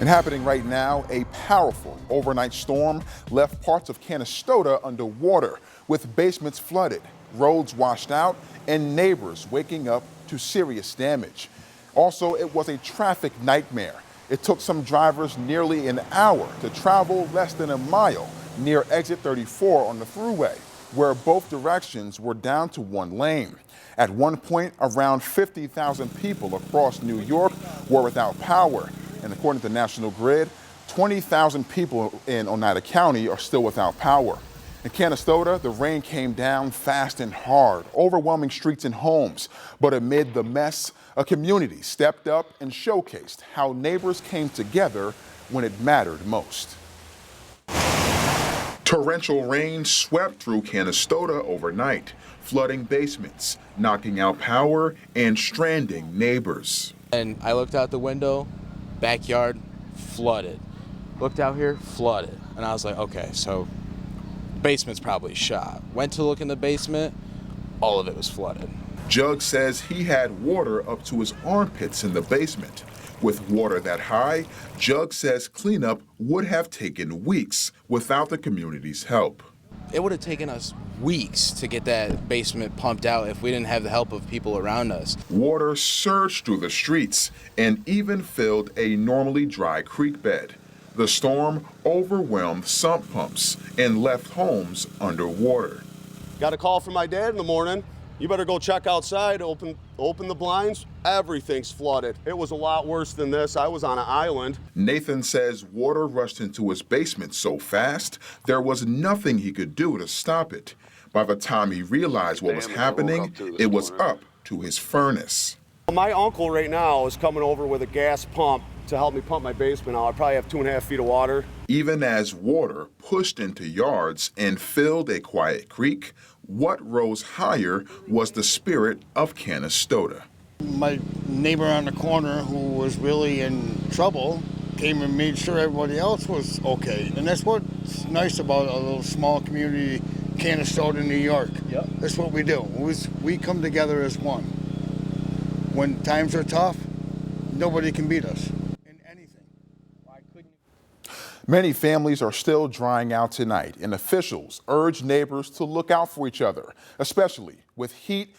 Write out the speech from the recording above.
And happening right now, a powerful overnight storm left parts of Canastota underwater, with basements flooded, roads washed out, and neighbors waking up to serious damage. Also, it was a traffic nightmare. It took some drivers nearly an hour to travel less than a mile near exit 34 on the thruway, where both directions were down to one lane. At one point, around 50,000 people across New York were without power. And according to National Grid, 20,000 people in Oneida County are still without power. In Canastota, the rain came down fast and hard, overwhelming streets and homes. But amid the mess, a community stepped up and showcased how neighbors came together when it mattered most. Torrential rain swept through Canastota overnight, flooding basements, knocking out power, and stranding neighbors. And I looked out the window, backyard flooded. Looked out here, flooded. And I was like, okay, so basement's probably shot. Went to look in the basement, all of it was flooded. Jug says he had water up to his armpits in the basement. With water that high, Jug says cleanup would have taken weeks without the community's help. It would have taken us weeks to get that basement pumped out if we didn't have the help of people around us. Water surged through the streets and even filled a normally dry creek bed. The storm overwhelmed sump pumps and left homes underwater. Got a call from my dad in the morning. You better go check outside, open the blinds. Everything's flooded. It was a lot worse than this. I was on an island. Nathan says water rushed into his basement so fast, there was nothing he could do to stop it. By the time he realized what was happening, it was up to his furnace. My uncle right now is coming over with a gas pump to help me pump my basement out. I probably have 2.5 feet of water. Even as water pushed into yards and filled a quiet creek, what rose higher was the spirit of Canastota. My neighbor on the corner, who was really in trouble, came and made sure everybody else was okay. And that's what's nice about a little small community, Canastota, New York. Yep. That's what we do. We come together as one. When times are tough, nobody can beat us in anything. Many families are still drying out tonight, and officials urge neighbors to look out for each other, especially with heat